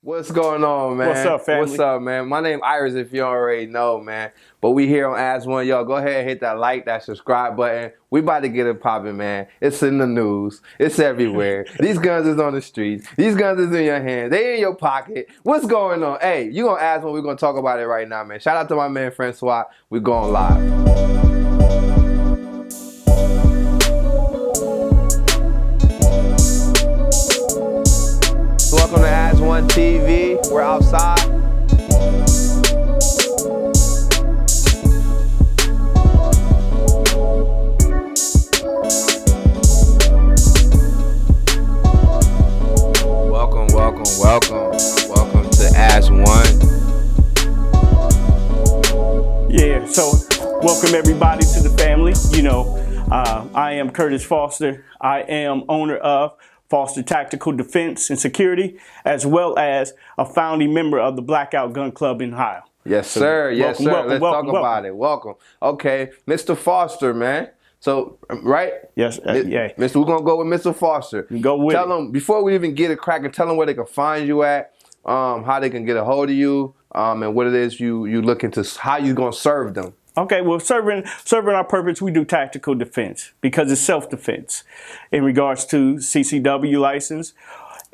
What's going on, man? What's up, family? What's up, man? My name Iris, if you already know, man. But we here on AS1ONE. Y'all go ahead and hit that like, that subscribe button. We about to get it popping, man. It's in the news. It's everywhere. These guns is on the streets. These guns is in your hand. They in your pocket. What's going on? Hey, you gonna ask when we're gonna talk about it right now, man. Shout out to my man Francois. We going live. Welcome to AS1ONE TV. We're outside. Welcome to AS1ONE. Yeah, so welcome everybody to the family. You know, I am Curtis Foster. I am owner of Foster Tactical Defense and Security, as well as a founding member of the Blackout Gun Club in Ohio. Yes, sir. Yes, sir. Let's talk about it. Welcome. Okay, Mr. Foster, man. So, right? Yes, yeah. Mr. We're going to go with Mr. Foster. Go with Tell them, before we even get it cracking, tell them where they can find you at, how they can get a hold of you, and what it is you looking to, how you going to serve them. Okay, well, serving our purpose, we do tactical defense because it's self-defense. In regards to CCW license,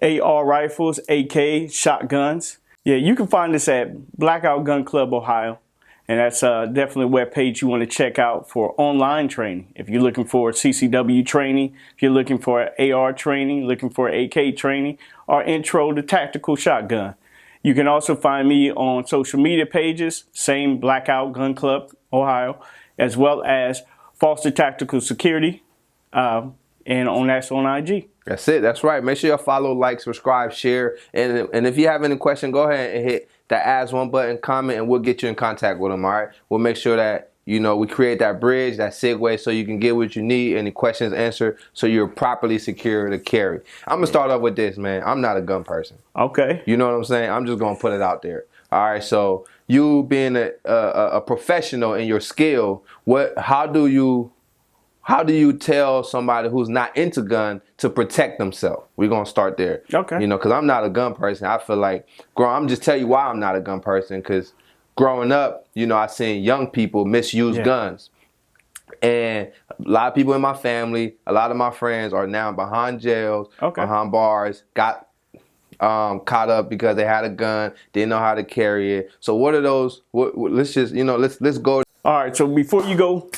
AR rifles, AK, shotguns. Yeah, you can find us at Blackout Gun Club Ohio. And that's definitely a web page you want to check out for online training. If you're looking for CCW training, if you're looking for AR training, looking for AK training, or intro to tactical shotgun. You can also find me on social media pages, same Blackout Gun Club Ohio, as well as Foster Tactical Security, and that's on IG. That's it. That's right. Make sure you follow, like, subscribe, share. And if you have any question, go ahead and hit that AS1 button, comment, and we'll get you in contact with them, all right? We'll make sure that, you know, we create that bridge, that segue, so you can get what you need, any questions answered, so you're properly secure to carry. I'm going to start off with this, man. I'm not a gun person. Okay. You know what I'm saying? I'm just going to put it out there. All right, so you being a professional in your skill, how do you tell somebody who's not into gun to protect themselves? We're going to start there. Okay. You know, because I'm not a gun person. I feel like, I'm just tell you why I'm not a gun person, because growing up, you know, I seen young people misuse guns. And a lot of people in my family, a lot of my friends are now behind jails, behind bars, got caught up because they had a gun, didn't know how to carry it. So what are those, let's just, you know, let's go. All right, so before you go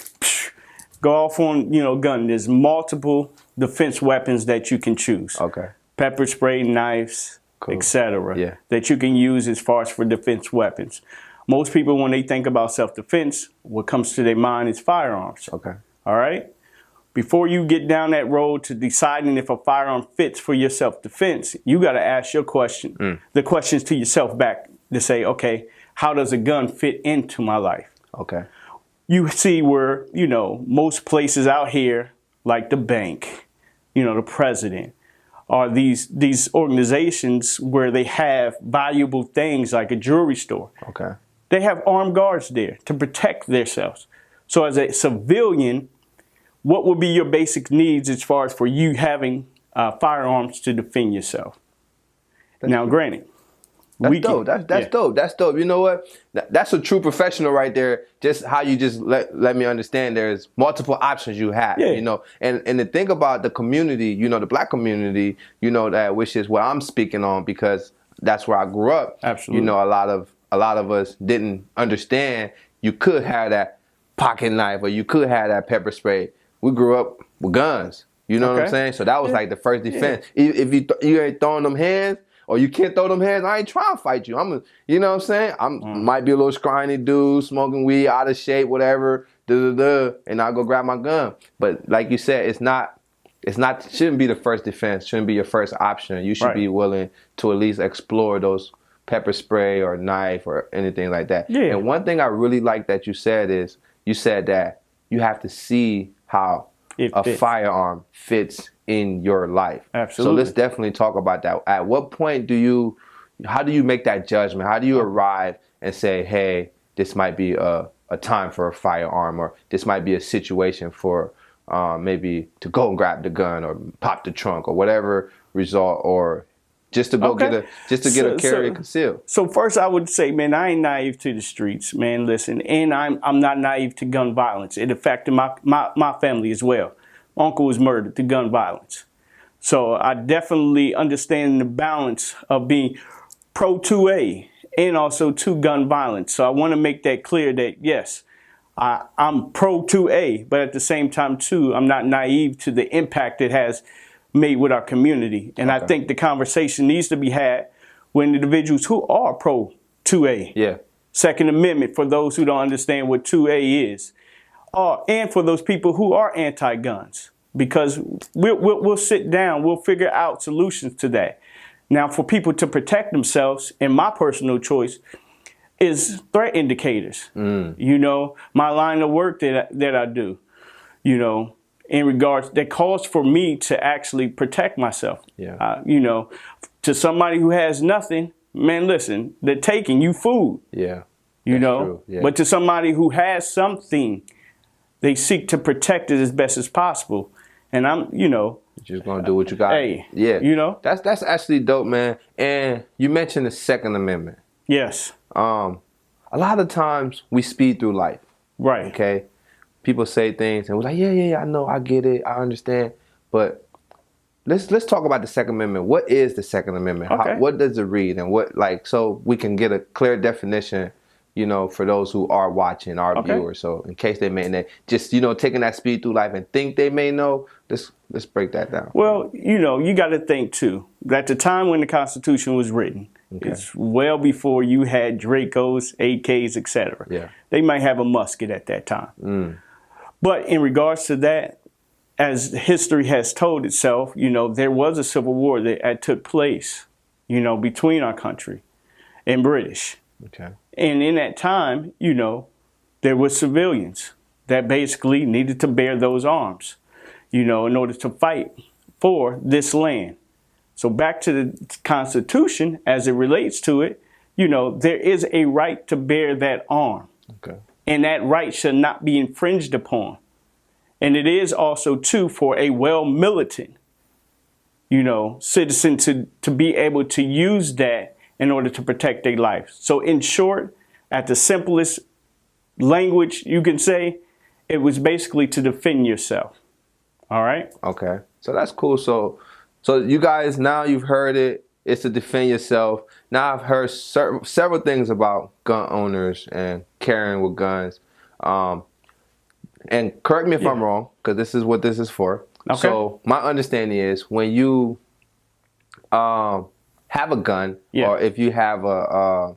off on, you know, gun, there's multiple defense weapons that you can choose. Okay. Pepper spray, knives, etc. That you can use as far as for defense weapons. Most people, when they think about self-defense, what comes to their mind is firearms. Okay. All right? Before you get down that road to deciding if a firearm fits for your self-defense, you got to ask your question, the questions to yourself back to say, okay, how does a gun fit into my life? Okay. You see where, you know, most places out here, like the bank, you know, the president, are these organizations where they have valuable things like a jewelry store. Okay. They have armed guards there to protect themselves. So as a civilian, what would be your basic needs as far as for you having firearms to defend yourself? Now, granted, that's dope. That's dope. That's dope. You know what? That's a true professional right there. Just how you just let me understand. There's multiple options you have. You know, and to think about the community, you know, the black community, you know, that which is what I'm speaking on because that's where I grew up. Absolutely. You know, a lot of us didn't understand you could have that pocket knife or you could have that pepper spray. We grew up with guns. You know what I'm saying? So that was like the first defense. If you ain't throwing them hands, or you can't throw them hands, I ain't trying to fight you. You know what I'm saying? Might be a little scrawny dude, smoking weed, out of shape, whatever, and I'll go grab my gun. But like you said, shouldn't be the first defense, shouldn't be your first option. You should be willing to at least explore those pepper spray or knife or anything like that. And one thing I really like that you said is, you said that you have to see how a firearm fits in your life. Absolutely. So let's definitely talk about that. At what point how do you make that judgment? How do you arrive and say, hey, this might be a time for a firearm, or this might be a situation for maybe to go and grab the gun or pop the trunk or whatever result or just to go get a carry and conceal? So first I would say, man, I ain't naive to the streets, man. Listen, and I'm not naive to gun violence. It affected my family as well. My uncle was murdered through gun violence. So I definitely understand the balance of being pro 2A and also to gun violence. So I want to make that clear that yes, I'm pro 2A, but at the same time too, I'm not naive to the impact it has made with our community. And I think the conversation needs to be had with individuals who are pro 2A. Yeah. Second Amendment for those who don't understand what 2A is. And for those people who are anti-guns. Because we'll sit down, we'll figure out solutions to that. Now, for people to protect themselves, and my personal choice is threat indicators. You know, my line of work that I do, you know, in regards that calls for me to actually protect myself. Yeah. You know, to somebody who has nothing, man, listen, they're taking you food. Yeah. You know, true. Yeah. But to somebody who has something, they seek to protect it as best as possible. And I'm, you know, you're just gonna do what you got. Hey, yeah. You know, that's actually dope, man. And you mentioned the Second Amendment. Yes. A lot of times we speed through life. Right. Okay. People say things and we're like, yeah, I know, I get it, I understand. But let's talk about the Second Amendment. What is the Second Amendment? Okay. What does it read, and what, like, so we can get a clear definition, you know, for those who are watching, our viewers. So in case they may just, you know, taking that speed through life and think they may know, let's break that down. Well, you know, you got to think too that the time when the Constitution was written, it's well before you had Dracos, AKs, etc. Yeah. They might have a musket at that time. But in regards to that, as history has told itself, you know, there was a civil war that took place, you know, between our country and British. Okay. And in that time, you know, there were civilians that basically needed to bear those arms, you know, in order to fight for this land. So back to the Constitution, as it relates to it, you know, there is a right to bear that arm. Okay. And that right should not be infringed upon. And it is also, too, for a well-militant, you know, citizen to be able to use that in order to protect their life. So in short, at the simplest language you can say, it was basically to defend yourself. All right? Okay. So that's cool. So you guys, now you've heard it. It's to defend yourself. Now I've heard several things about gun owners and carrying with guns. And correct me if I'm wrong, because this is what this is for. Okay. So my understanding is when you have a gun, or if you have a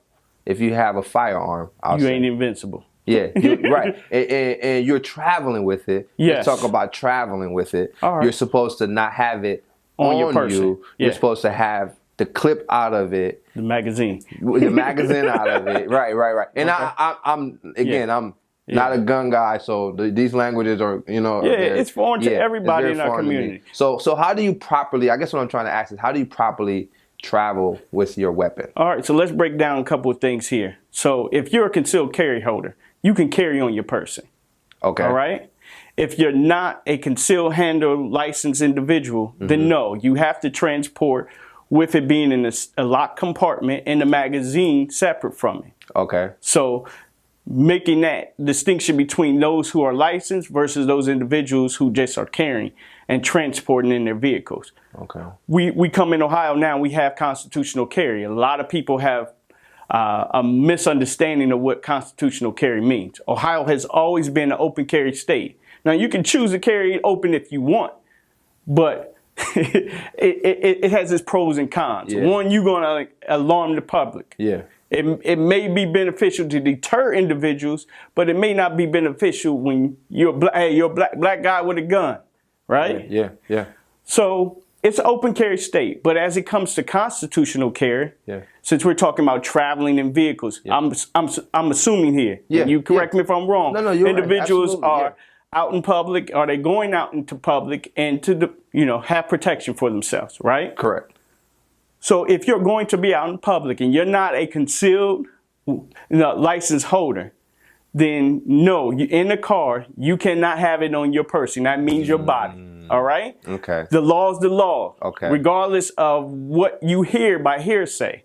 firearm, you ain't invincible. Yeah, right. And you're traveling with it. Yes. Let's talk about traveling with it. All right. You're supposed to not have it on your person. you. You're supposed to have the clip out of it. The magazine. The magazine out of it. Right. And okay. I'm not a gun guy, so these languages are, you know. It's foreign to everybody in our community. So how do you properly, I guess what I'm trying to ask is, how do you properly travel with your weapon? All right, so let's break down a couple of things here. So if you're a concealed carry holder, you can carry on your person. Okay. All right? If you're not a concealed handler licensed individual, then no, you have to transport with it being in a locked compartment and the magazine separate from it. Okay. So making that distinction between those who are licensed versus those individuals who just are carrying and transporting in their vehicles. Okay. We come in Ohio now, we have constitutional carry. A lot of people have a misunderstanding of what constitutional carry means. Ohio has always been an open carry state. Now you can choose to carry it open if you want, but it has its pros and cons. Yeah. One, you're gonna alarm the public. Yeah. It may be beneficial to deter individuals, but it may not be beneficial when you're a black guy with a gun, right? Yeah. So it's an open carry state, but as it comes to constitutional carry, since we're talking about traveling in vehicles, I'm assuming here. And you correct me if I'm wrong. No, you're individuals right. are out in public. Are they going out into public and to have protection for themselves, right? Correct. So if you're going to be out in public and you're not a concealed licensed holder, then no, you in the car, you cannot have it on your person. That means your body. All right? Okay. The law is the law. Okay. Regardless of what you hear by hearsay.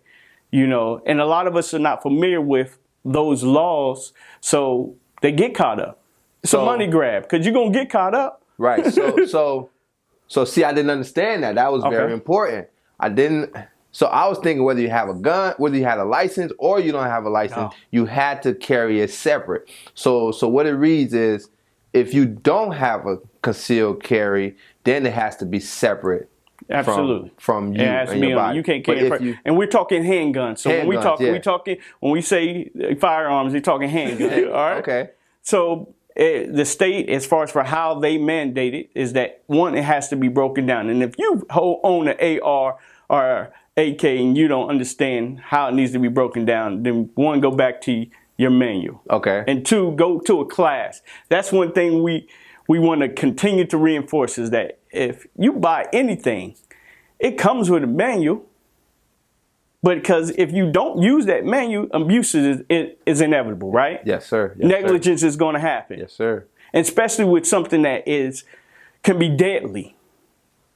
You know, and a lot of us are not familiar with those laws, so they get caught up. It's a money grab, because you're going to get caught up. Right. So see, I didn't understand that. That was very important. So I was thinking whether you have a gun, whether you had a license or you don't have a license, you had to carry it separate. So what it reads is, if you don't have a concealed carry, then it has to be separate. Absolutely. From you it has to and be your body. You can't carry it. And we're talking handguns. So when we say firearms, we're talking handguns. All right. Okay. So the state, as far as for how they mandate it, is that one, it has to be broken down. And if you own an AR or AK and you don't understand how it needs to be broken down, then one, go back to your manual. Okay. And two, go to a class. That's one thing we want to continue to reinforce, is that if you buy anything, it comes with a manual. But because if you don't use that manual, abuse is inevitable, right? Yes, sir. Yes, Negligence is going to happen. Yes, sir. And especially with something that can be deadly.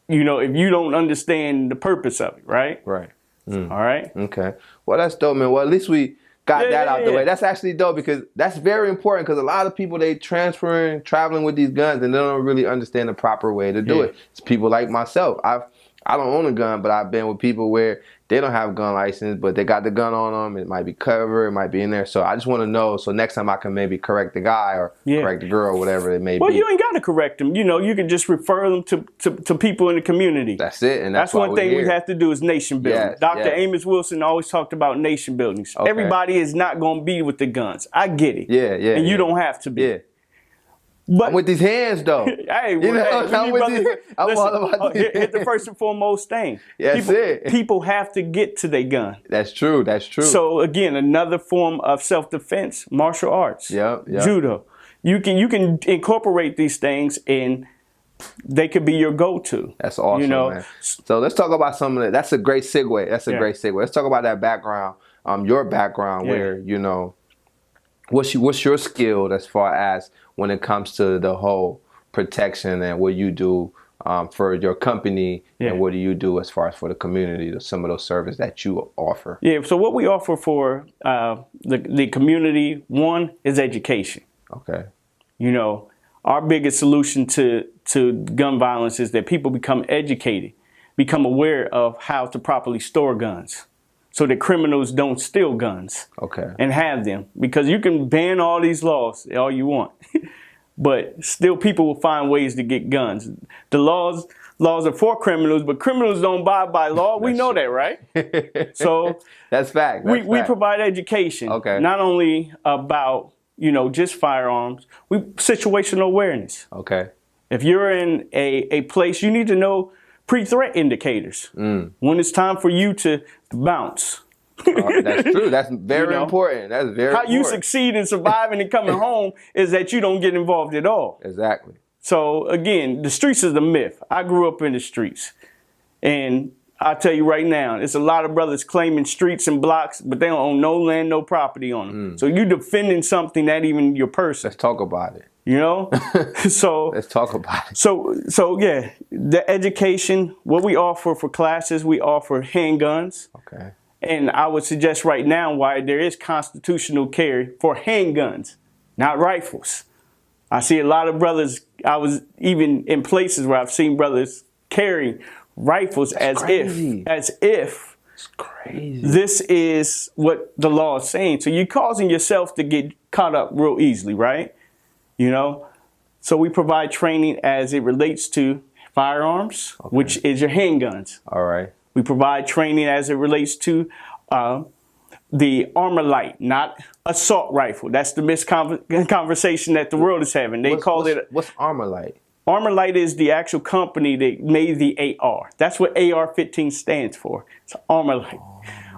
You know, if you don't understand the purpose of it, right? Right. All right. Okay. Well, that's dope, man. Well, at least we got that out the way. That's actually dope, because that's very important, because a lot of people, they traveling with these guns and they don't really understand the proper way to do it. It's people like myself. I don't own a gun, but I've been with people where they don't have a gun license, but they got the gun on them. It might be covered, it might be in there. So I just want to know, so next time I can maybe correct the guy or correct the girl, whatever it may be. Well, you ain't got to correct them. You know, you can just refer them to people in the community. That's it. And that's one thing we have to do, is nation building. Yes, Dr. Amos Wilson always talked about nation building. Okay. Everybody is not going to be with the guns. I get it. Yeah. And you don't have to be. Yeah. But I'm with these hands, though. Hey, I'm all about these. Hit the first and foremost thing. That's People have to get to their gun. That's true. That's true. So again, another form of self-defense, martial arts, judo. You can incorporate these things, and they could be your go-to. That's awesome, you know? Man. So let's talk about some of that. That's a great segue. Great segue. Let's talk about that background. Your background, where what's your skill as far as when it comes to the whole protection, and what you do for your company, and what do you do as far as for the community, some of those services that you offer? Yeah, so what we offer for the community, one, is education. Okay. You know, our biggest solution to gun violence is that people become educated, become aware of how to properly store guns, so that criminals don't steal guns and have them. Because you can ban all these laws all you want, but still people will find ways to get guns. The laws are for criminals, but criminals don't abide by law. We know that, right? So that's fact. We provide education, not only about just firearms, situational awareness. Okay. If you're in a place, you need to know pre-threat indicators. When it's time for you to bounce. That's true. That's very important. That's very important. How you succeed in surviving and coming home is that you don't get involved at all. Exactly. So again, the streets is a myth. I grew up in the streets. And I'll tell you right now, there's a lot of brothers claiming streets and blocks, but they don't own no land, no property on them. So you're defending something that even your person. Let's talk about it. You know? So let's talk about it. So yeah, the education, what we offer for classes, we offer handguns. Okay. And I would suggest right now why there is constitutional carry for handguns, not rifles. I see a lot of brothers, I was even in places where I've seen brothers carry rifles as if it's crazy. This is what the law is saying. So you're causing yourself to get caught up real easily, right? You know, so we provide training as it relates to firearms, which is your handguns. All right. We provide training as it relates to the armor light, not assault rifle. That's the misconversation that the world is having. What's armor light? Armor Light is the actual company that made the AR. That's what AR-15 stands for. It's Armor Light.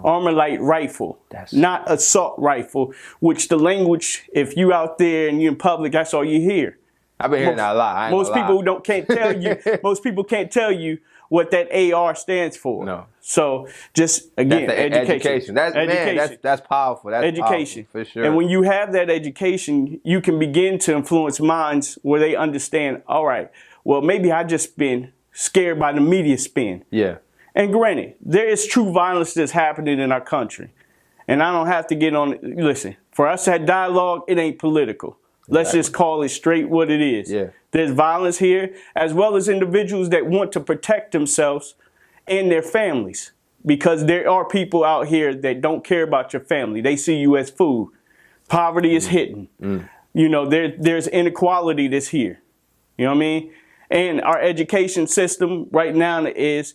Armor Light rifle, not assault rifle, which the language, if you out there and you're in public, that's all you hear. I've been hearing that a lot. Most people can't tell you what that AR stands for. No. So just again, education. That's powerful. That's education powerful, for sure. And when you have that education, you can begin to influence minds where they understand, all right, well, maybe I just been scared by the media spin. Yeah. And granted, there is true violence that's happening in our country. And I don't have to get on, listen, for us to have dialogue, it ain't political. Let's just call it straight what it is. Yeah. There's violence here, as well as individuals that want to protect themselves and their families. Because there are people out here that don't care about your family. They see you as food. Poverty is hitting. You know, there's inequality that's here. You know what I mean? And our education system right now is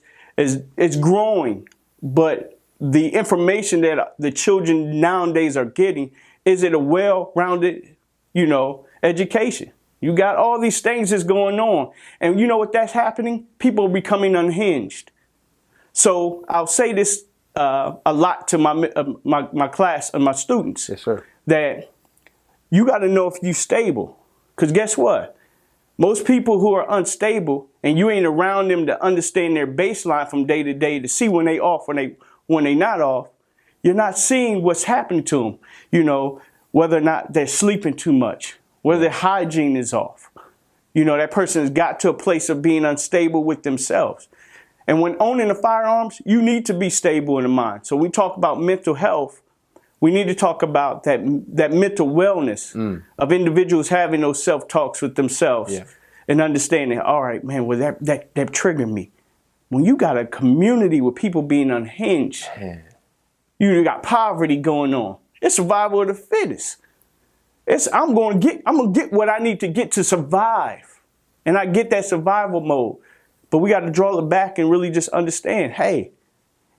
growing, but the information that the children nowadays are getting, is it a well-rounded, you know, education? You got all these things that's going on. And you know what that's happening? People are becoming unhinged. So I'll say this a lot to my class and my students. Yes, sir. That you got to know if you're stable. Because guess what? Most people who are unstable and you ain't around them to understand their baseline from day to day to see when they off, when they not off, you're not seeing what's happening to them. You know, whether or not they're sleeping too much, whether their hygiene is off. You know, that person has got to a place of being unstable with themselves. And when owning the firearms, you need to be stable in the mind. So when we talk about mental health, we need to talk about that mental wellness of individuals having those self-talks with themselves and understanding, all right, man, well, that triggered me. When you got a community with people being unhinged, you got poverty going on. It's survival of the fittest. I'm gonna get what I need to get to survive. And I get that survival mode. But we got to draw it back and really just understand, hey,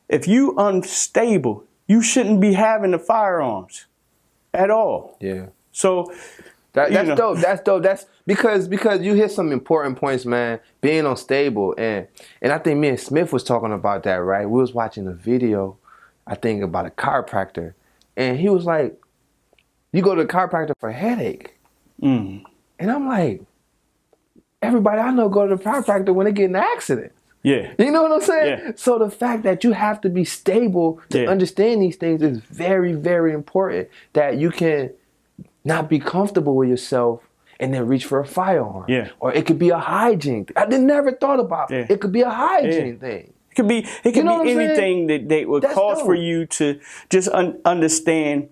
if you unstable, you shouldn't be having the firearms at all. Yeah. So that's dope. That's dope. That's because you hit some important points, man. Being unstable, and I think me and Smith was talking about that, right? We was watching a video, I think, about a chiropractor, and he was like, "You go to the chiropractor for a headache," and I'm like, everybody I know go to the chiropractor when they get in an accident. Yeah. You know what I'm saying? Yeah. So the fact that you have to be stable to understand these things is very, very important. That you can not be comfortable with yourself and then reach for a firearm. Yeah. Or it could be a hygiene. I never thought about it. It could be a hygiene thing. It could be anything that would cause for you to just understand,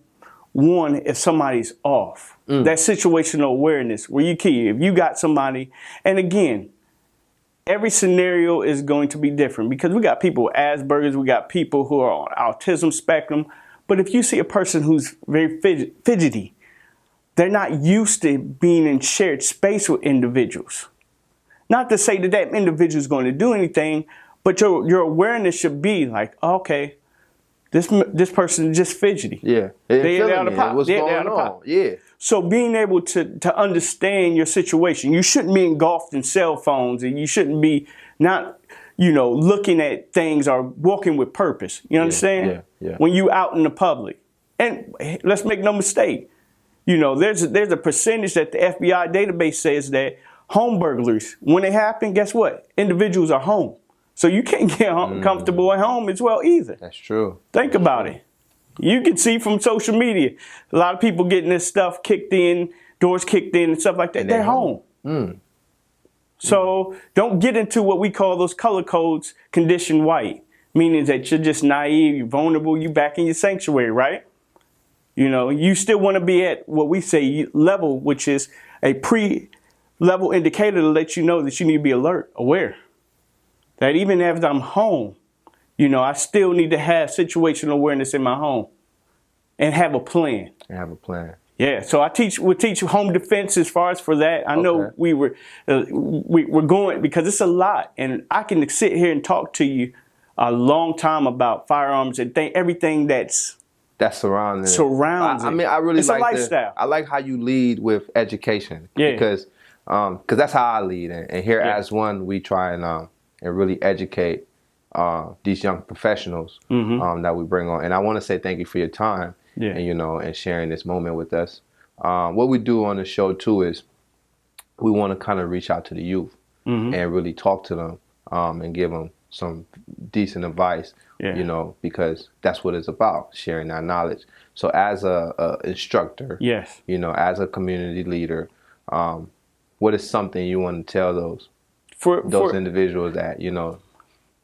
one, if somebody's off. That situational awareness where if you got somebody, and again, every scenario is going to be different because we got people with Asperger's, we got people who are on autism spectrum. But if you see a person who's very fidgety, they're not used to being in shared space with individuals. Not to say that individual is going to do anything, but your awareness should be like, okay, this person is just fidgety. Yeah. They're out of pocket. What's going on? Yeah. So being able to understand your situation, you shouldn't be engulfed in cell phones, and you shouldn't be not, looking at things or walking with purpose. You understand? Yeah. When you out in the public. And let's make no mistake, there's a percentage that the FBI database says that home burglaries, when they happen, guess what? Individuals are home. So you can't get comfortable at home as well either. That's true. Think about it. You can see from social media, a lot of people getting this stuff kicked in, doors kicked in and stuff like that. And they're home. So don't get into what we call those color codes, conditioned white, meaning that you're just naive, you're vulnerable, you back in your sanctuary, right? You still want to be at what we say level, which is a pre-level indicator to let you know that you need to be alert, aware. That even as I'm home, I still need to have situational awareness in my home and have a plan. Yeah, so we'll teach home defense as far as for that. I know we're going because it's a lot, and I can sit here and talk to you a long time about firearms and everything that surrounds it. I mean, I really it's a lifestyle. I like how you lead with education because that's how I lead, and here as one we try and really educate these young professionals that we bring on. And I want to say thank you for your time and and sharing this moment with us. What we do on the show too is we want to kind of reach out to the youth and really talk to them and give them some decent advice, you know, because that's what it's about, sharing that knowledge. So as a instructor, yes, you know, as a community leader, what is something you want to tell those individuals that, you know,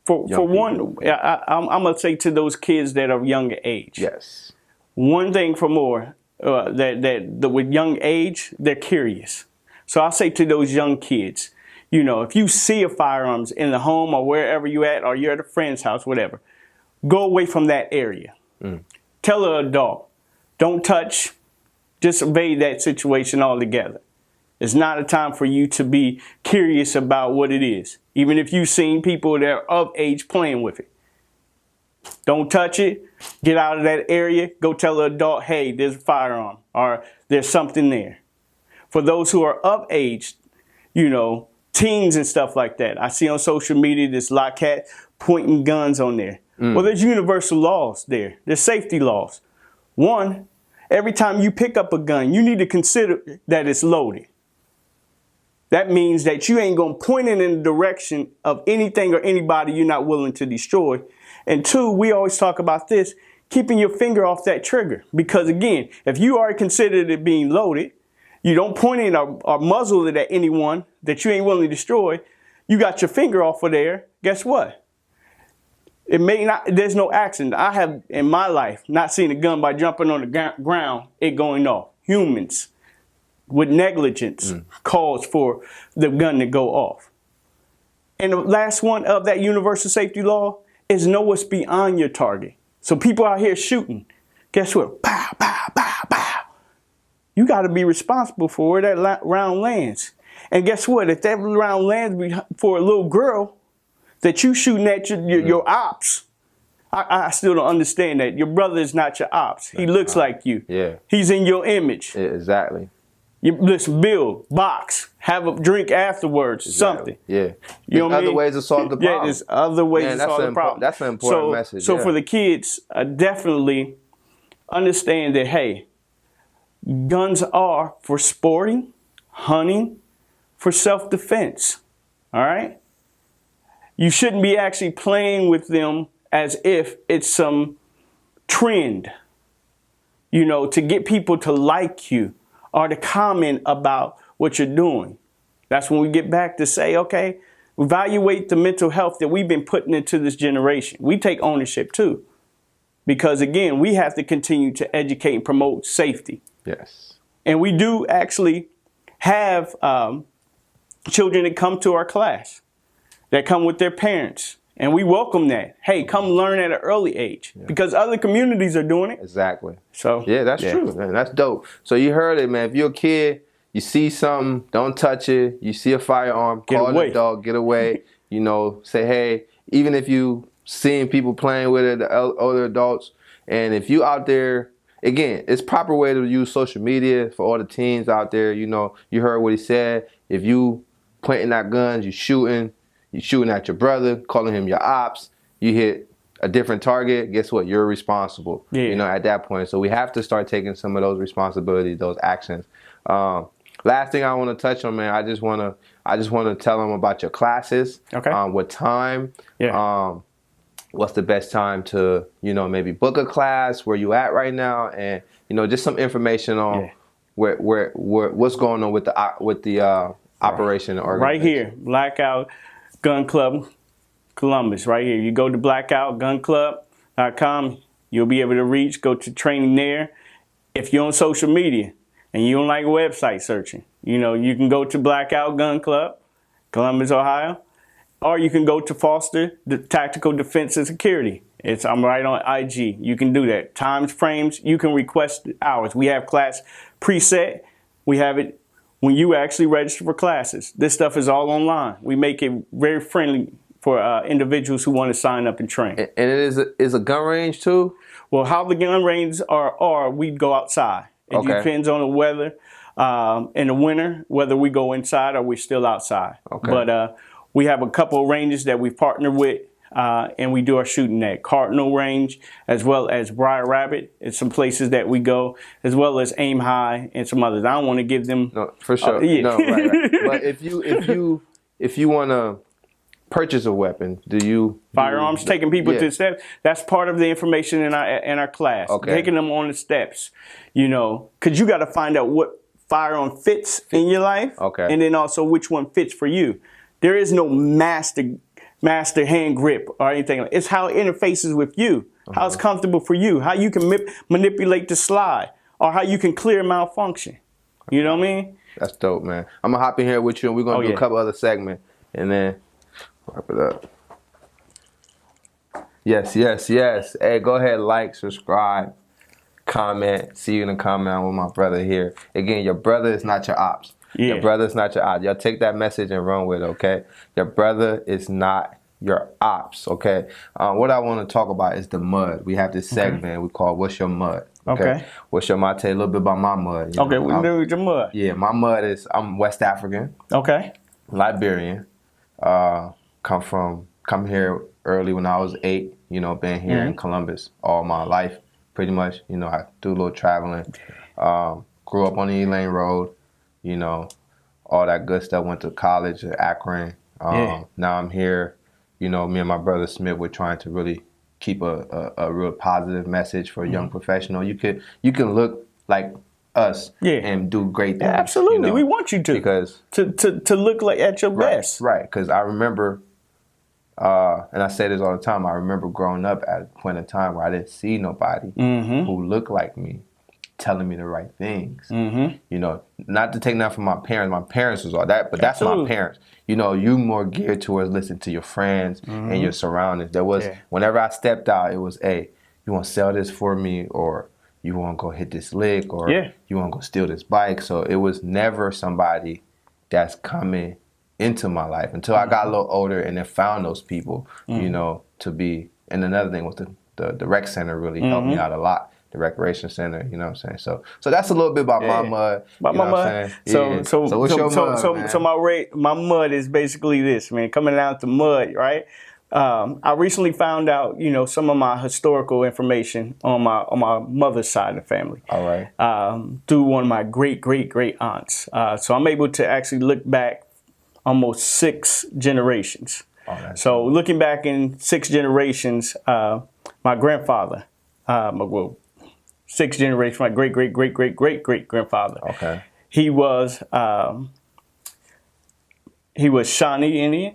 for one, I'm gonna say to those kids that are younger age. Yes. One thing for more that with young age, they're curious. So I say to those young kids, you know, if you see a firearms in the home or wherever you at, or you're at a friend's house, whatever, go away from that area. Tell an adult, don't touch, just evade that situation altogether. It's not a time for you to be curious about what it is, even if you've seen people that are of age playing with it. Don't touch it. Get out of that area. Go tell an adult, hey, there's a firearm or there's something there. For those who are of age, you know, teens and stuff like that, I see on social media this lot-cat pointing guns on there. Well, there's universal laws there. There's safety laws. One, every time you pick up a gun, you need to consider that it's loaded. That means that you ain't going to point it in the direction of anything or anybody you're not willing to destroy. And two, we always talk about this, keeping your finger off that trigger. Because again, if you already considered it being loaded, you don't point it or muzzle it at anyone that you ain't willing to destroy, you got your finger off of there, guess what? It may not, there's no accident. I have, in my life, not seen a gun by jumping on the ground, it going off. Humans with negligence cause for the gun to go off. And the last one of that universal safety law is know what's beyond your target. So people out here shooting, guess what? Pow, pow, pow, pow. You got to be responsible for where that round lands. And guess what? If that round lands for a little girl that you shooting at your ops, I still don't understand that. Your brother is not your ops. He looks like you. Yeah. He's in your image. Yeah, exactly. Listen, build, box, have a drink afterwards, something. Yeah. You know what I mean? Other ways to solve the problem. Yeah, there's other ways to solve the problem. That's an important message. So for the kids, definitely understand that, hey, guns are for sporting, hunting, for self-defense. All right? You shouldn't be actually playing with them as if it's some trend, you know, to get people to like you or to comment about what you're doing. That's when we get back to say, okay, evaluate the mental health that we've been putting into this generation. We take ownership too. Because again, we have to continue to educate and promote safety. Yes. And we do actually have children that come to our class, that come with their parents. And we welcome that. Hey, come learn at an early age because other communities are doing it. Exactly. So yeah, that's true, man. That's dope. So you heard it, man. If you're a kid, you see something, don't touch it. You see a firearm, call an adult, get away. You know, say, hey, even if you seeing people playing with it, the older adults, and if you out there, again, it's proper way to use social media for all the teens out there. You know, you heard what he said. If you pointing at guns, you shooting at your brother, calling him your ops, you hit a different target, guess what? You're responsible, you know, at that point. So we have to start taking some of those responsibilities, those actions. Last thing I want to touch on, man, I just want to tell them about your classes. Okay. What time? Yeah. What's the best time to, you know, maybe book a class, where you at right now, and, you know, just some information on where what's going on with the operation organization. Right here, Blackout Gun Club Columbus, right here. You go to blackoutgunclub.com, you'll be able to go to training there. If you're on social media and you don't like website searching, you know, you can go to Blackout Gun Club, Columbus, Ohio, or you can go to Foster the Tactical Defense and Security. I'm right on IG. You can do that. Times, frames, you can request hours. We have class preset. We have it when you actually register for classes. This stuff is all online. We make it very friendly for individuals who want to sign up and train. And it is a gun range too? Well, how the gun ranges are we go outside. It depends on the weather. In the winter, whether we go inside or we're still outside. Okay. But we have a couple of ranges that we've partnered with, and we do our shooting at Cardinal Range, as well as Briar Rabbit. It's some places that we go, as well as Aim High and some others. I don't want to give them. No, for sure. No, right. But if you want to purchase a weapon? Do you firearms? Taking people to the steps. That's part of the information in our class. Okay. Taking them on the steps. Because you got to find out what firearm fits in your life. Okay. And then also which one fits for you. There is no master hand grip or anything. It's how it interfaces with you. How it's comfortable for you. How you can manipulate the slide, or how you can clear malfunction. You know what I mean? That's dope, man. I'm gonna hop in here with you, and we're gonna do a couple other segments, and then wrap it up. Yes. Hey, go ahead, like, subscribe, comment. See you in the comment with my brother here. Again, your brother is not your ops. Yeah. Your brother is not your ops. Y'all take that message and run with it, okay? Your brother is not your ops, okay? What I want to talk about is the mud. We have this segment we call "What's Your Mud?" Okay. What's your mud? I'll tell you a little bit about my mud. Okay, what do you do with your mud? Yeah, my mud is, I'm West African. Okay. Liberian. Come here early when I was 8. Been here in Columbus all my life, pretty much. I do a little traveling. Grew up on the E-Lane Road. All that good stuff. Went to college at Akron. Now I'm here. Me and my brother Smith, we're trying to really keep a real positive message for a young professional. You can look like us and do great things. Absolutely, we want you to, because to look like at your best. Right, because I remember, and I say this all the time. I remember growing up at a point in time where I didn't see nobody who looked like me, telling me the right things. Not to take nothing from my parents. My parents was all that, but that's my parents. You more geared towards listening to your friends and your surroundings. There was, whenever I stepped out, it was, hey, you want to sell this for me, or you want to go hit this lick, or you want to go steal this bike. So it was never somebody that's coming into my life until I got a little older and then found those people, to be. And another thing was the rec center really helped me out a lot. The recreation center, you know what I'm saying? So that's a little bit about my mud. About my mud. So what's your mud, so my mud is basically this, man. Coming down to mud, right? I recently found out, some of my historical information on my mother's side of the family. All right. Through one of my great aunts. So I'm able to actually look back almost 6 generations. So looking back in 6 generations, my grandfather, 6 generations, my great grandfather. Okay. He was Shawnee Indian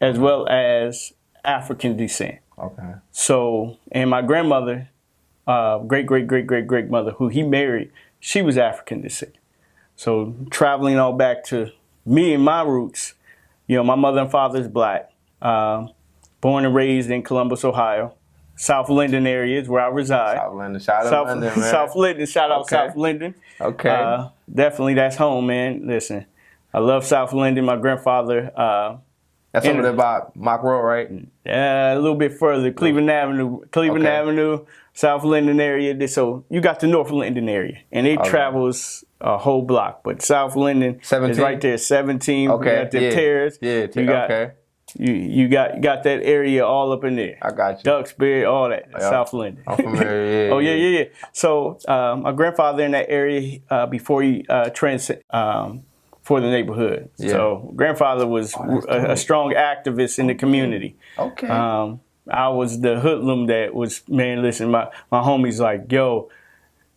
as well as African descent. Okay. So, and my grandmother, great mother, who he married, she was African descent. So traveling all back to me and my roots, my mother and father is black, born and raised in Columbus, Ohio. South Linden area is where I reside. South Linden, shout out Linden, man. South Linden, shout out South Linden. Okay. Definitely, that's home, man. Listen, I love South Linden. My grandfather. That's over there by Mock Road, right? A little bit further, Cleveland Avenue, South Linden area. So you got the North Linden area, and it travels a whole block. But South Linden 17? Is right there, 17. Okay. You got the terrace. Yeah. Okay. You got that area all up in there. I got you. Duxbury, all that. South Linden. I'm familiar, yeah. Yeah. So my grandfather in that area before he transit for the neighborhood. Yeah. So grandfather was a strong activist in the community. Okay. I was the hoodlum that was, man, listen, my homies like, yo,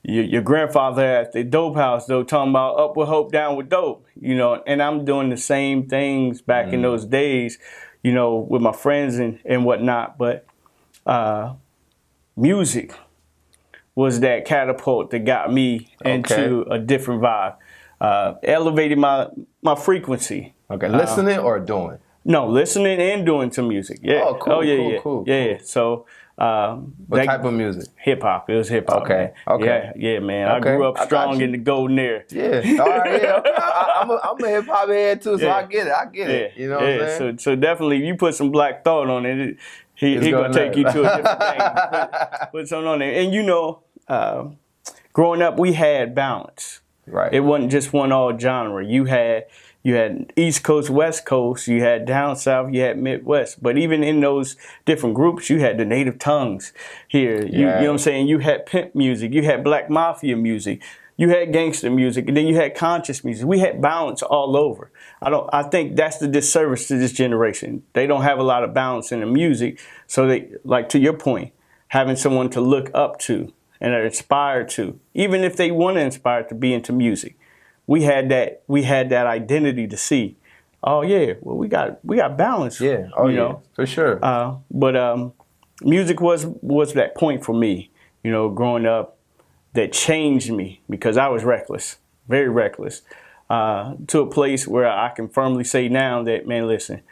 your grandfather at the dope house, though, talking about up with hope, down with dope, and I'm doing the same things back in those days, with my friends and whatnot. But music was that catapult that got me into a different vibe, elevated my frequency. Okay, listening or doing? No, listening and doing some music. Yeah. Oh, cool. Cool. Yeah. So. What type of music? Hip hop. It was hip hop. Okay. Yeah, man. I grew up strong in the golden era. Yeah. All right. Yeah. Okay. I'm a hip hop head too, so I get it. You know what I'm saying? So definitely, if you put some Black Thought on it, he gonna take you to a different thing. Put something on there, and growing up, we had balance. Right. It wasn't just one all genre. You had East Coast, West Coast, you had down south, you had Midwest. But even in those different groups, you had the native tongues here. You know what I'm saying? You had pimp music, you had Black Mafia music, You had gangster music, and then you had conscious music. We had balance all over. I think that's the disservice to this generation. They don't have a lot of balance in the music. So they, like to your point, having someone to look up to and are inspired to, even if they want to inspire to be into music. We had that identity to see, oh yeah, well we got balance. Yeah, you know? For sure. But music was that point for me, you know, growing up, that changed me because I was reckless, very reckless, to a place where I can firmly say now that, man, listen,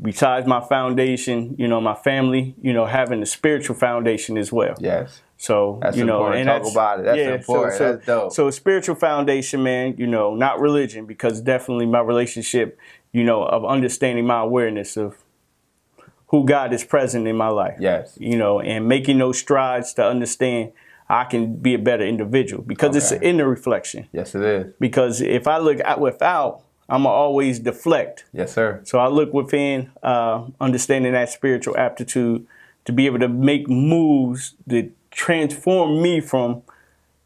besides my foundation, you know, my family, you know, having a spiritual foundation as well. Yes. So, that's you know, important. and Talk about it. That's important. That's dope. So a spiritual foundation, man, you know, not religion, because definitely my relationship, you know, of understanding my awareness of who God is present in my life. Yes. You know, and making those strides to understand I can be a better individual because it's an inner reflection. Yes, it is. Because if I look out without, I'm going to always deflect. Yes, sir. So I look within, understanding that spiritual aptitude to be able to make moves that transform me from,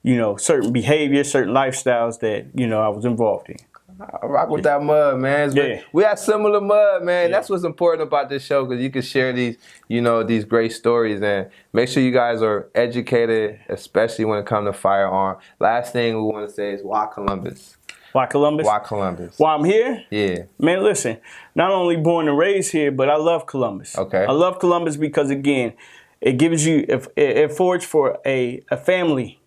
you know, certain behaviors, certain lifestyles that, you know, I was involved in. I rock with that mud, man. We have similar mud, man. That's what's important about this show, because you can share these, you know, these great stories, and make sure you guys are educated, especially when it comes to firearm. Last thing we want to say is why Columbus? Why Columbus? Why Columbus? Why I'm here? Yeah. Man, listen, not only born and raised here, but I love Columbus. Okay. I love Columbus because, again, it gives you, it affords for a family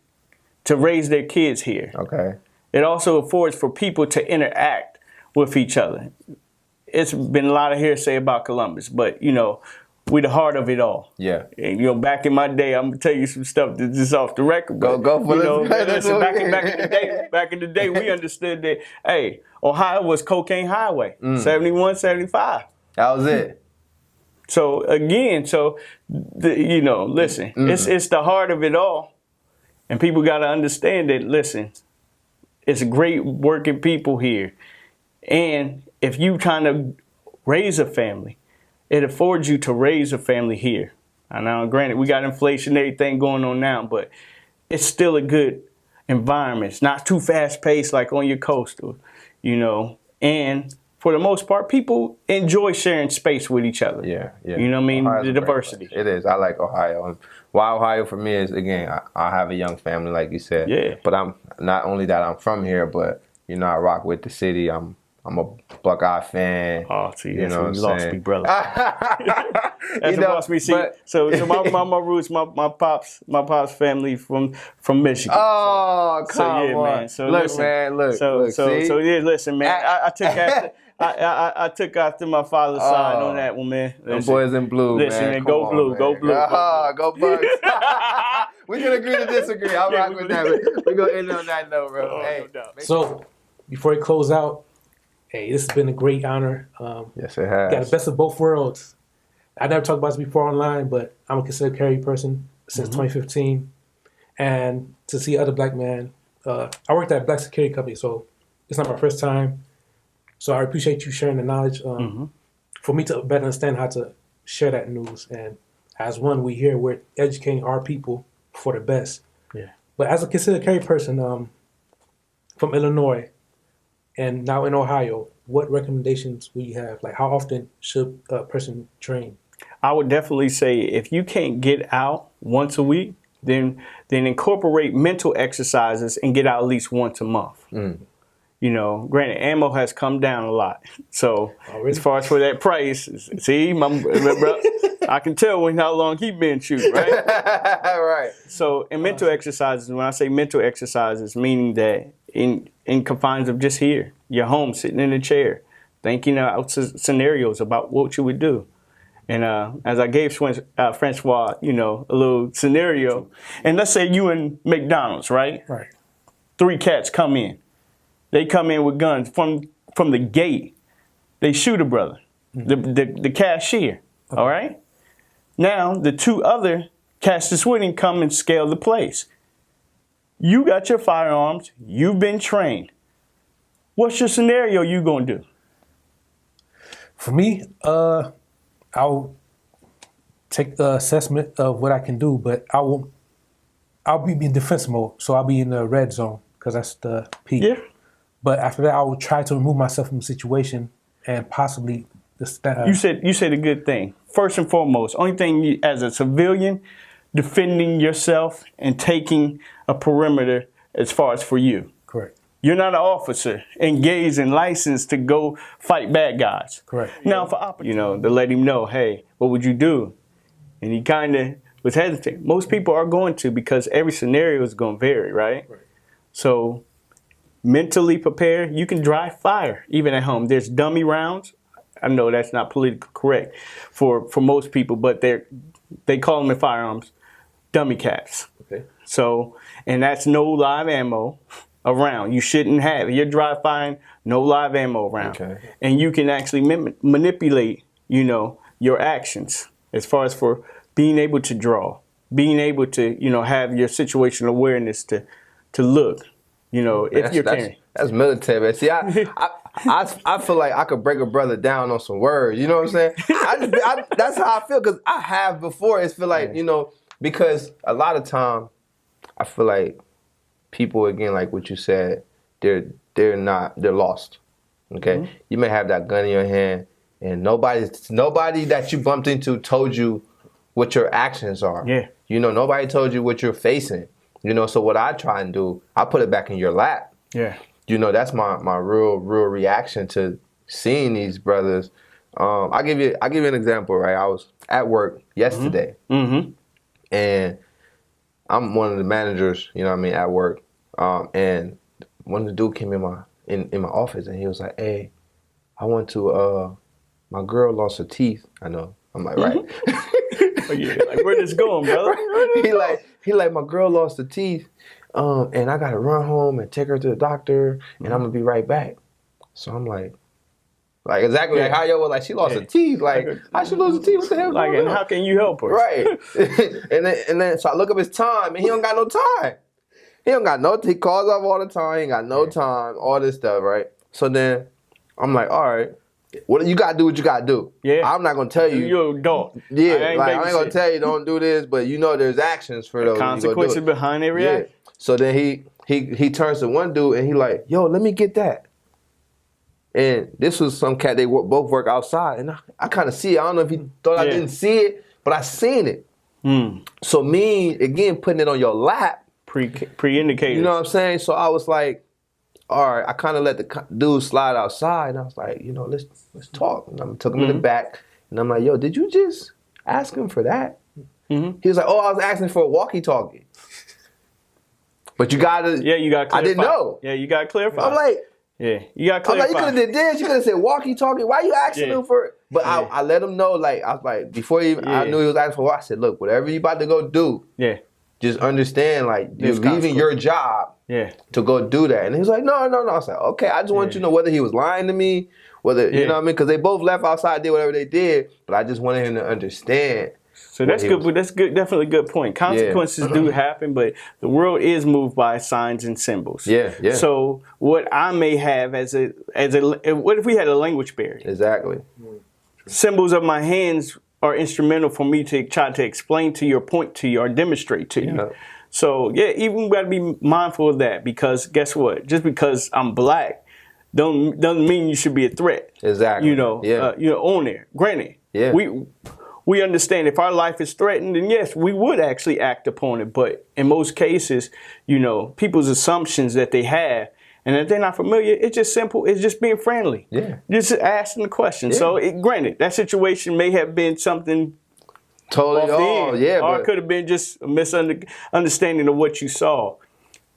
to raise their kids here. Okay. It also affords for people to interact with each other. It's been a lot of hearsay about Columbus, but, you know, we're the heart of it all. Yeah. And, you know, back in my day, I'm going to tell you some stuff that's just off the record. Go for it. Listen, back in the day, we understood that, hey, Ohio was cocaine highway, 71, 75. That was it. So, again, you know, listen, it's the heart of it all. And people got to understand that, listen, it's great working people here. And if you trying to raise a family, it affords you to raise a family here. And now, granted, we got inflation and everything going on now, but it's still a good environment. It's not too fast paced like on your coastal, you know. And for the most part, people enjoy sharing space with each other. Yeah. You know what I mean? Ohio's the diversity. It is. I like Ohio. And why Ohio for me is, again, I have a young family, like you said. Yeah. But I'm not only that I'm from here, but, you know, I rock with the city. I'm a Buckeye fan. Oh, see, you know, you lost me, brother. You know, lost me. See, so my roots, my pops family from Michigan. Oh, come on, man. So look, listen, man, look. So yeah, listen, man. I took after. I took after my father's side on that one, man. Them boys in blue, listen, man. Man, go blue, man. Go blue. Go Bucks. We can agree to disagree. I'll rock with that. We're going to end on that note, bro. Hey, no doubt. So, before we close out, hey, this has been a great honor. Yes, it has. Got the best of both worlds. I never talked about this before online, but I'm a considered carry person since 2015. And to see other black men, I worked at a black security company, so it's not my first time. So I appreciate you sharing the knowledge for me to better understand how to share that news. And as one, we're educating our people for the best. Yeah. But as a considered carry person from Illinois and now in Ohio, what recommendations will you have? Like, how often should a person train? I would definitely say if you can't get out once a week, then incorporate mental exercises and get out at least once a month. You know, granted, ammo has come down a lot. So as far as for that price, see, bro, I can tell how long he been shooting, right? Right. So in mental exercises, when I say mental exercises, meaning that in confines of just here, your home, sitting in a chair, thinking out scenarios about what you would do. And as I gave Francois, you know, a little scenario, and let's say you in McDonald's, right? Right. 3 cats come in. They come in with guns from the gate. They shoot a brother, the cashier. Okay. All right. Now the 2 other cats with him come and scale the place. You got your firearms. You've been trained. What's your scenario you gonna do? For me, I'll take the assessment of what I can do, but I'll be in defense mode. So I'll be in the red zone because that's the peak. Yeah. But after that, I would try to remove myself from the situation and possibly You said a good thing. First and foremost, only thing you, as a civilian, defending yourself and taking a perimeter as far as for you. Correct. You're not an officer engaged and licensed to go fight bad guys. Correct. Now, to let him know, hey, what would you do? And he kind of was hesitant. Most people are going to, because every scenario is going to vary, right? So mentally prepare. You can dry fire even at home. There's dummy rounds. I know that's not politically correct for most people, but they call them in firearms dummy caps. Okay. So, and that's no live ammo around. You shouldn't have. You're dry firing, no live ammo around. Okay. And you can actually manipulate, your actions as far as for being able to draw, being able to, have your situational awareness to look, if you're carrying. That's military, man. See, I feel like I could break a brother down on some words. You know what I'm saying? That's how I feel, because I have before. It's feel like, because a lot of time I feel like people, again, like what you said, they're lost. Okay? Mm-hmm. You may have that gun in your hand, and nobody that you bumped into told you what your actions are. Yeah. Nobody told you what you're facing. So what I try and do, I put it back in your lap. Yeah. That's my real reaction to seeing these brothers. I'll give you an example, right? I was at work yesterday, and I'm one of the managers, at work. And one of the dude came in my office, and he was like, "Hey, I went to my girl lost her teeth." I know. I'm like, right. Oh, yeah. Like, where this going, brother? He like, my girl lost her teeth. And I gotta run home and take her to the doctor, and I'm gonna be right back. So I'm like exactly like how yo was like, she lost her teeth. Like, how she lose her teeth? What the hell? Like, and how can you help her? Right. and then so I look up his time, and he don't got no time. He don't got no. He calls off all the time. He ain't got no time. All this stuff, right? So then I'm like, all right. What you gotta do? What you gotta do? Yeah, I'm not gonna tell you. You're an adult. Yeah, I ain't gonna tell you don't do this, but there's actions for those consequences behind every action. So then he turns to one dude and he like, yo, let me get that. And this was some cat. They both work outside, and I kind of see it. I don't know if he thought I didn't see it, but I seen it. So me again putting it on your lap, pre-indicators. You know what I'm saying? So I was like, all right, I kind of let the dude slide outside, and I was like, let's talk. And I took him in the back, and I'm like, yo, did you just ask him for that? He was like, oh, I was asking for a walkie-talkie. But you gotta clarify. I didn't know. Yeah, you gotta clarify. I'm like, you gotta clarify. I'm like, you could have did this. You could have said walkie-talkie. Why you asking him for it? But I let him know, like, I was like, before I knew he was asking for what, I said, look, whatever you about to go do, just understand, like, you're leaving your job to go do that. And he was like, no. I was like, okay, I just want you to know whether he was lying to me, whether, you know what I mean? Because they both left outside, did whatever they did, but I just wanted him to understand. So that's good. That's good. Definitely a good point. Consequences do happen, but the world is moved by signs and symbols. Yeah. So what I may have what if we had a language barrier? Exactly. Symbols of my hands are instrumental for me to try to explain to you or point to you or demonstrate to you. So even we got to be mindful of that, because guess what? Just because I'm black doesn't mean you should be a threat. Exactly. On there. Granted. Yeah. We understand if our life is threatened, then yes, we would actually act upon it. But in most cases, people's assumptions that they have, and if they're not familiar, it's just simple. It's just being friendly. Yeah. Just asking the question. Yeah. So granted, that situation may have been something totally off the end, or it could have been just a misunderstanding of what you saw.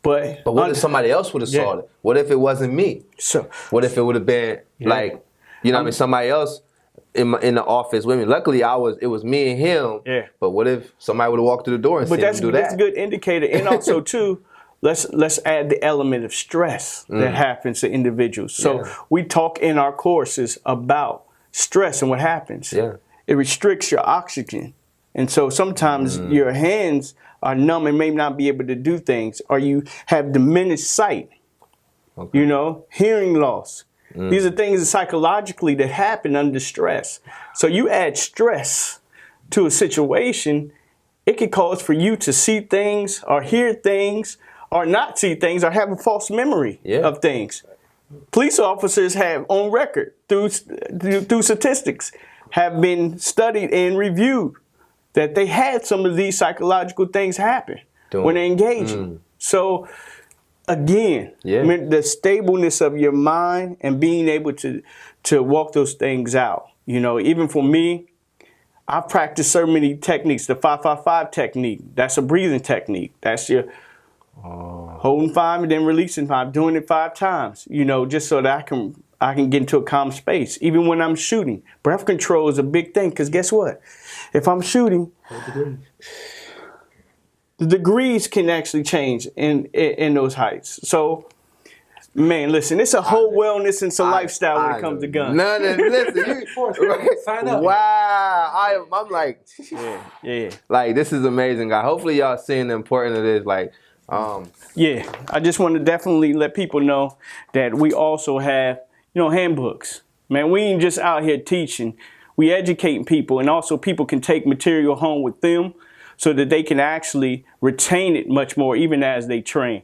But what if somebody else would have saw it? What if it wasn't me? So what if it would have been like, somebody else in the office with me? Luckily, it was me and him. Yeah. But what if somebody would have walked through the door and seen him do that? That's a good indicator. And also too, let's add the element of stress that happens to individuals. So we talk in our courses about stress and what happens. Yeah. It restricts your oxygen. And so sometimes your hands are numb and may not be able to do things, or you have diminished sight, hearing loss. These are things psychologically that happen under stress. So you add stress to a situation, it could cause for you to see things or hear things or not see things or have a false memory of things. Police officers have on record through statistics have been studied and reviewed that they had some of these psychological things happen when they're engaging. So again, the stableness of your mind and being able to walk those things out. You know, even for me, I've practiced so many techniques. The 5-5-5 technique, that's a breathing technique. That's your holding 5 and then releasing 5, doing it 5 times, you know, just so that I can get into a calm space. Even when I'm shooting, breath control is a big thing, because guess what? If I'm shooting, the degrees can actually change in those heights. So, man, listen, it's a whole wellness and some lifestyle when it comes to guns. Listen, sign up. Wow, I'm like, like, this is amazing, guys. Hopefully, y'all seeing the importance of this. Like, I just want to definitely let people know that we also have, you know, handbooks. Man, we ain't just out here teaching. We educating people, and also people can take material home with them so that they can actually retain it much more, even as they train.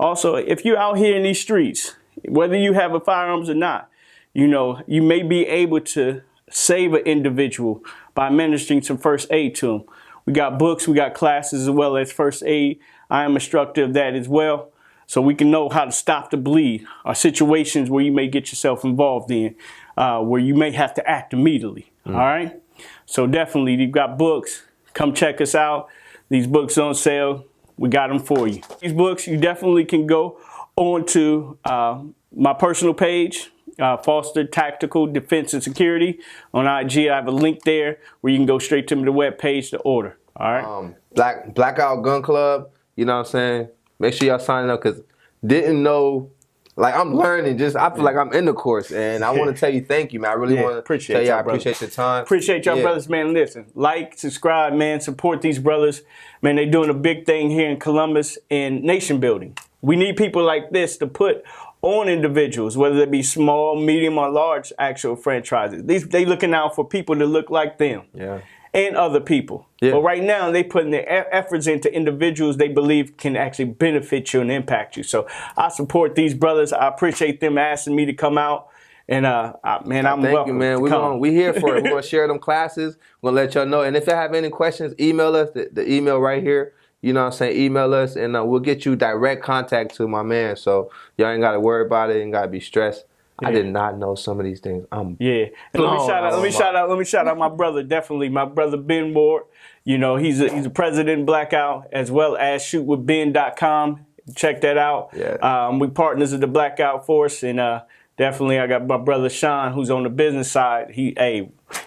Also, if you're out here in these streets, whether you have a firearms or not, you know, you may be able to save an individual by administering some first aid to them. We got books, we got classes as well as first aid. I am an instructor of that as well, so we can know how to stop the bleed, or situations where you may get yourself involved in, where you may have to act immediately. All right? So definitely, you've got books. Come check us out. These books on sale. We got them for you. These books, you definitely can go on to my personal page, Foster Tactical Defense and Security on IG. I have a link there where you can go straight to the web page to order. All right. Blackout Gun Club. You know what I'm saying? Make sure y'all sign up, because didn't know. Like, I'm learning. I feel like I'm in the course, and I want to tell you thank you, man. I really want to tell you I appreciate your time. Appreciate y'all, brothers, man. Listen, like, subscribe, man. Support these brothers. Man, they're doing a big thing here in Columbus in nation building. We need people like this to put on individuals, whether they be small, medium, or large actual franchises. They looking out for people to look like them. And other people. But right now, they putting their efforts into individuals they believe can actually benefit you and impact you. So I support these brothers. I appreciate them asking me to come out. And man, I'm thank welcome. You, man. We here for it. We're gonna share them classes. We're gonna let y'all know. And if you have any questions, email us. The email right here. You know what I'm saying? Email us, and we'll get you direct contact to my man. So y'all ain't gotta worry about it. Ain't gotta be stressed. I did not know some of these things. And let me shout out my brother, definitely my brother Ben Ward. You know, he's a president of Blackout, as well as shootwithben.com. Check that out. We partners of the Blackout Force, and definitely I got my brother Sean, who's on the business side. He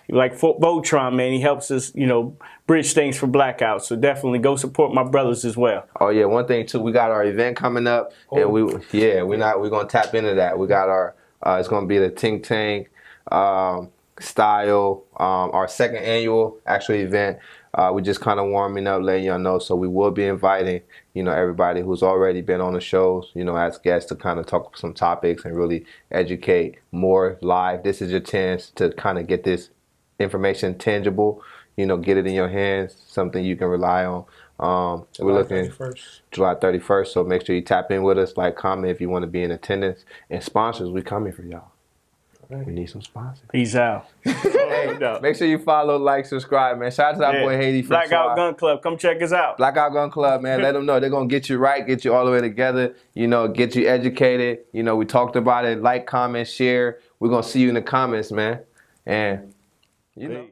like Voltron, man. He helps us, you know, bridge things for Blackout. So definitely go support my brothers as well. Oh yeah, one thing too, we got our event coming up, and we're gonna tap into that. We got our it's gonna be the Think Tank style, our second annual actual event. We just kind of warming up, letting y'all know. So we will be inviting, you know, everybody who's already been on the shows, you know, as guests to kind of talk some topics and really educate more live. This is your chance to kind of get this information tangible, you know, get it in your hands, something you can rely on. We're looking July 31st, so make sure you tap in with us, like, comment if you want to be in attendance. And sponsors, we coming for y'all. We need some sponsors. Peace out. Hey, make sure you follow, like, subscribe, man. Shout out to our boy Haiti from Blackout Gun Club. Come check us out. Blackout Gun Club, man. Let them know. They're going to get you right, get you all the way together, you know, get you educated. You know, we talked about it. Like, comment, share. We're going to see you in the comments, man. And, you know.